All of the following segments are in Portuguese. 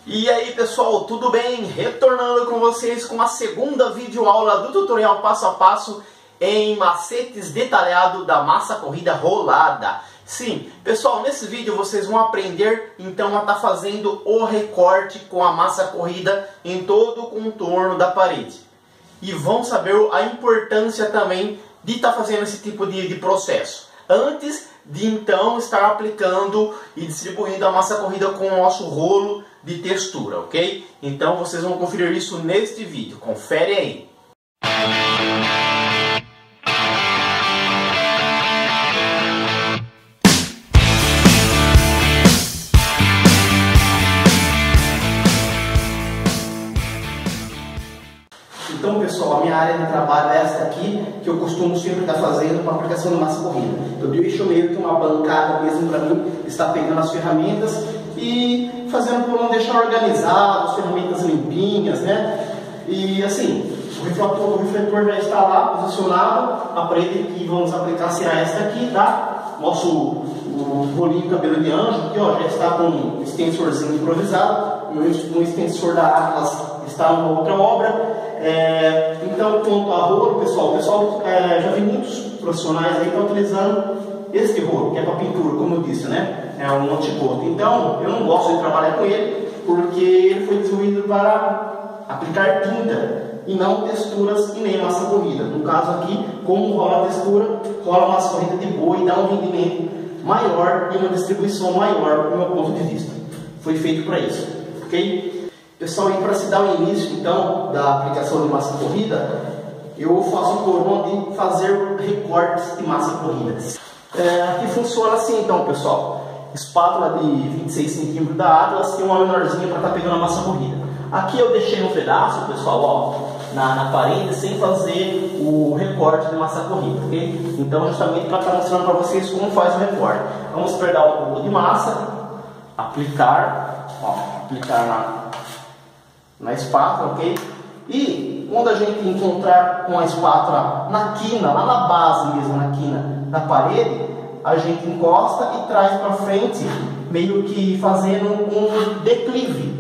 E aí pessoal, tudo bem? Retornando com vocês com a segunda videoaula do tutorial passo a passo em macetes detalhados da massa corrida rolada. Sim, pessoal, nesse vídeo vocês vão aprender então a estar fazendo o recorte com a massa corrida em todo o contorno da parede. E vão saber a importância também de estar fazendo esse tipo de processo, antes de então estar aplicando e distribuindo a massa corrida com o nosso rolo de textura, ok? Então vocês vão conferir isso neste vídeo, confere aí. Então pessoal, a minha área de trabalho é esta aqui, que eu costumo sempre estar fazendo para aplicação de massa corrida. Eu deixo meio que uma bancada mesmo para mim, estar pegando as ferramentas e fazendo por não deixar organizado, as ferramentas limpinhas, né? E assim, o refletor já está lá posicionado, a parede que vamos aplicar será esta aqui, tá? O rolinho cabelo de anjo aqui, ó, já está com um extensorzinho improvisado, um extensor da Atlas está numa outra obra. Então, quanto a rolo, pessoal, já vi muitos profissionais aí que estão utilizando este rolo, que é para pintura, como eu disse, né? É um antigoto. Então, eu não gosto de trabalhar com ele, porque ele foi desenvolvido para aplicar tinta e não texturas e nem massa corrida. No caso aqui, como rola a textura, rola massa corrida de boa e dá um rendimento maior e uma distribuição maior, do meu ponto de vista. Foi feito para isso, ok? Pessoal, e para se dar o início então da aplicação de massa corrida, eu faço por onde fazer recortes de massa corrida. Aqui funciona assim então, pessoal. Espátula de 26 cm da Atlas e uma menorzinha para estar pegando a massa corrida. Aqui eu deixei um pedaço, pessoal, ó, na parede, sem fazer o recorte de massa corrida, ok? Então, justamente para estar mostrando para vocês como faz o recorte. Vamos pegar o rolo de massa, aplicar na espátula, ok? E quando a gente encontrar com a espátula na quina, lá na base mesmo, na quina da parede, a gente encosta e traz para frente, meio que fazendo um declive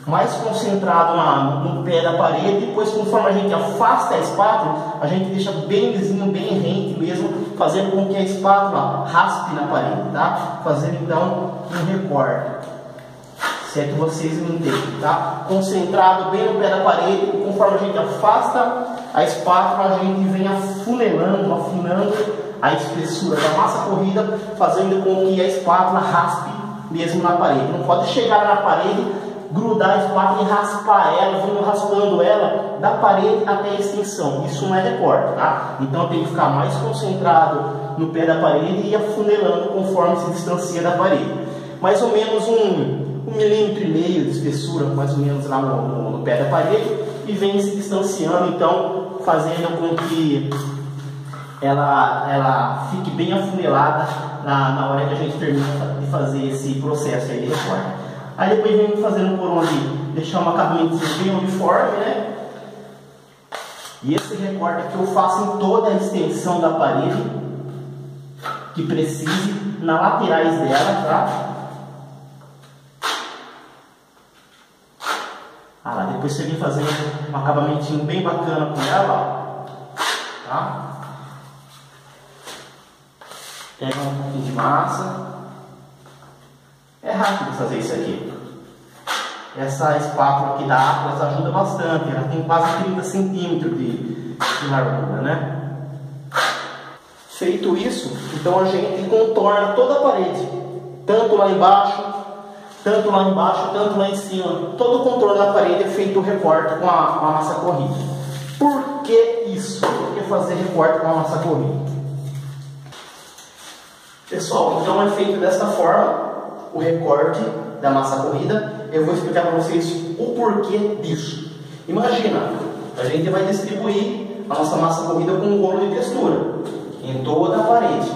mais concentrado no pé da parede. Depois, conforme a gente afasta a espátula, a gente deixa bem lisinho, bem rente mesmo, fazendo com que a espátula raspe na parede, tá? Fazendo então um recorte, se é que vocês me entendem, tá? Concentrado bem no pé da parede, conforme a gente afasta a espátula, a gente vem afunilando, afinando a espessura da massa corrida, fazendo com que a espátula raspe mesmo na parede. Não pode chegar na parede, grudar a espátula e raspar ela, vindo raspando ela da parede até a extensão. Isso não é recorte, tá? Então tem que ficar mais concentrado no pé da parede e afunilando conforme se distancia da parede. Mais ou menos um milímetro e meio de espessura, mais ou menos lá no pé da parede, e vem se distanciando, então fazendo com que ela fique bem afunilada na hora que a gente termina de fazer esse processo aí de recorte. Aí depois vem fazendo por onde deixar um acabamento bem uniforme, né? E esse recorte aqui eu faço em toda a extensão da parede que precise, na laterais dela, tá? Depois você vem fazendo um acabamentinho bem bacana com ela, ó, tá? Pega um pouquinho de massa. É rápido fazer isso aqui. Essa espátula aqui da Atlas ajuda bastante. Ela tem quase 30 centímetros de largura, né? Feito isso, então a gente contorna toda a parede, tanto lá embaixo, tanto lá em cima. Todo o contorno da parede é feito o recorte com a massa corrida. Por que isso? Por que fazer recorte com a massa corrida? Pessoal, então é feito desta forma o recorte da massa corrida. Eu vou explicar para vocês o porquê disso. Imagina, a gente vai distribuir a nossa massa corrida com um rolo de textura em toda a parede.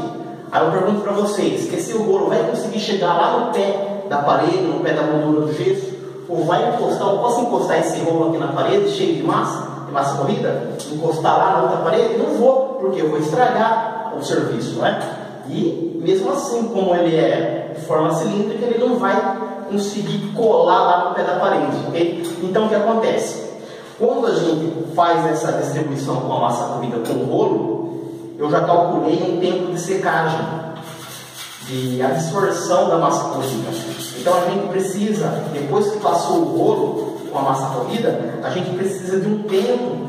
Aí eu pergunto para vocês, que esse rolo vai conseguir chegar lá no pé da parede, no pé da moldura do gesso, ou vai encostar, eu posso encostar esse rolo aqui na parede cheio de massa corrida, encostar lá na outra parede? Não vou, porque eu vou estragar o serviço, não é? E mesmo assim, como ele é de forma cilíndrica, ele não vai conseguir colar lá no pé da parede, ok? Então o que acontece? Quando a gente faz essa distribuição com a massa corrida com o rolo, eu já calculei um tempo de secagem, de absorção da massa corrida. Então a gente precisa, depois que passou o rolo com a massa corrida, a gente precisa de um tempo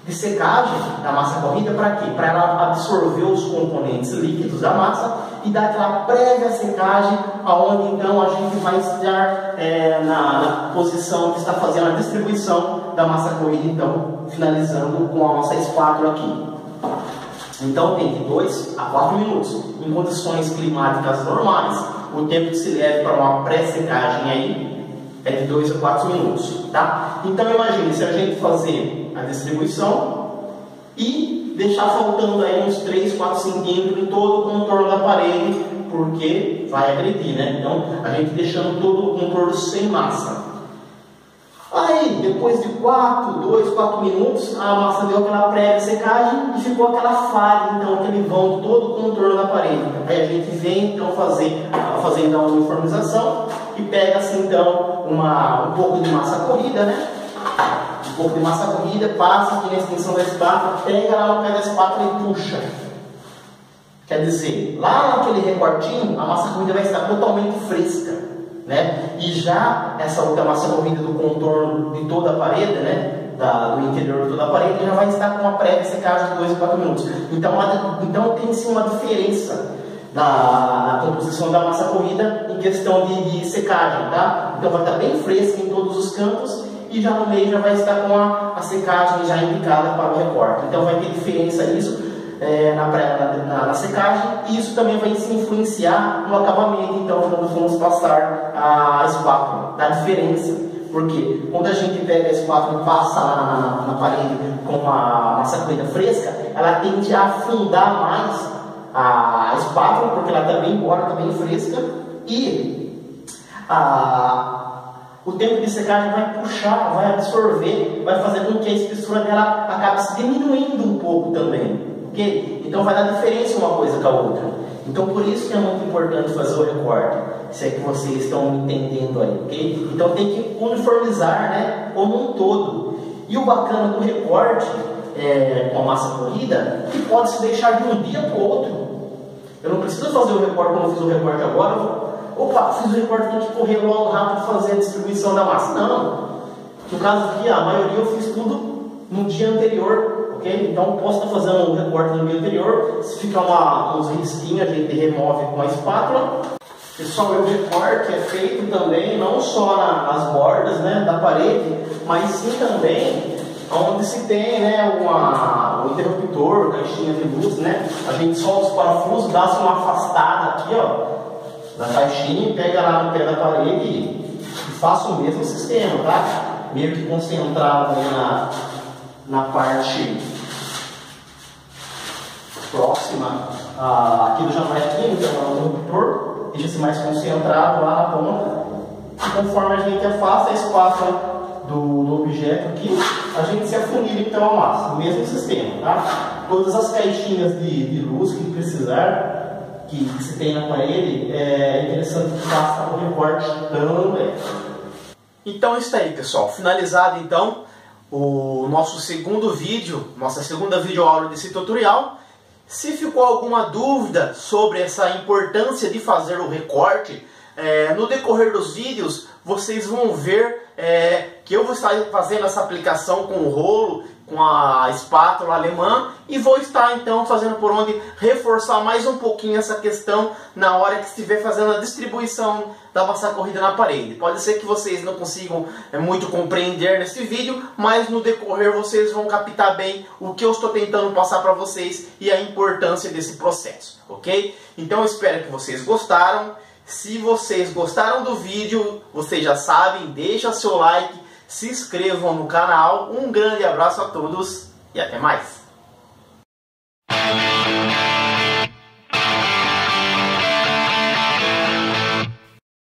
de secagem da massa corrida para quê? Para ela absorver os componentes líquidos da massa e dar aquela prévia secagem, aonde então a gente vai estar na posição de estar fazendo a distribuição da massa corrida, então finalizando com a nossa espátula aqui. Então tem de 2 a 4 minutos. Em condições climáticas normais, o tempo que se leva para uma pré-secagem aí é de 2 a 4 minutos, tá? Então imagine se a gente fazer a distribuição e deixar faltando aí uns 3, 4 centímetros em todo o contorno da parede, porque vai agredir, né? Então a gente deixando todo o contorno sem massa. Aí, depois de 2, 4 minutos, a massa deu aquela prévia secagem e ficou aquela falha, então aquele vão de todo o contorno da parede. Aí a gente vem então fazendo a uniformização e pega assim então um pouco de massa corrida, né? Um pouco de massa corrida, passa aqui na extensão da espátula, pega lá no pé da espátula e puxa. Quer dizer, lá naquele recortinho, a massa corrida vai estar totalmente fresca, né? E já essa outra massa corrida do contorno de toda a parede, né? Do interior de toda a parede, já vai estar com uma prévia secagem de 2 a 4 minutos. Então tem sim uma diferença na composição da massa corrida em questão de secagem, tá? Então vai estar bem fresca em todos os cantos e já no meio já vai estar com a secagem já indicada para o recorte. Então vai ter diferença nisso na secagem, e isso também vai se influenciar no acabamento. Então quando vamos passar a espátula, dá diferença, porque quando a gente pega a espátula e passa lá na parede com a massa corrida fresca, ela tende a afundar mais a espátula, porque ela está bem embora, está bem fresca, e o tempo de secagem vai puxar, vai absorver, vai fazer com que a espessura dela acabe se diminuindo um pouco também. Okay? Então vai dar diferença uma coisa com a outra. Então por isso que é muito importante fazer o recorte, se é que vocês estão entendendo aí, ok? Então tem que uniformizar, né, como um todo. E o bacana do recorte com a massa corrida, que pode se deixar de um dia para o outro. Eu não preciso fazer o recorte como eu fiz o recorte agora. Opa, fiz o recorte, tenho que correr logo rápido fazer a distribuição da massa. Não. No caso aqui, a maioria eu fiz tudo no dia anterior. Okay? Então posso estar fazendo um recorte no dia anterior, se ficar uns risquinhos a gente remove com a espátula. Pessoal, o recorte é feito também não só nas bordas, né, da parede, mas sim também onde se tem, né, um interruptor, caixinha de luz, né? A gente solta os parafusos, dá uma afastada aqui, ó, da caixinha, pega lá no pé da parede e faça o mesmo sistema, tá? Meio que concentrado aí na parte próxima aqui do janequinho, que é o interruptor, deixa-se mais concentrado lá na ponta. E conforme a gente afasta a espátula do objeto aqui, a gente se afunila então a massa, o mesmo sistema, tá? Todas as caixinhas de luz que precisar, que se tem na parede, é interessante que faça o recorte também. Então é isso aí, pessoal, finalizado então o nosso segundo vídeo, nossa segunda videoaula desse tutorial. Se ficou alguma dúvida sobre essa importância de fazer o recorte, no decorrer dos vídeos vocês vão ver que eu vou estar fazendo essa aplicação com o rolo, com a espátula alemã, e vou estar então fazendo por onde reforçar mais um pouquinho essa questão na hora que estiver fazendo a distribuição da massa corrida na parede. Pode ser que vocês não consigam muito compreender nesse vídeo, mas no decorrer vocês vão captar bem o que eu estou tentando passar para vocês e a importância desse processo, ok? Então eu espero que vocês gostaram. Se vocês gostaram do vídeo, vocês já sabem, deixa seu like, se inscrevam no canal. Um grande abraço a todos e até mais!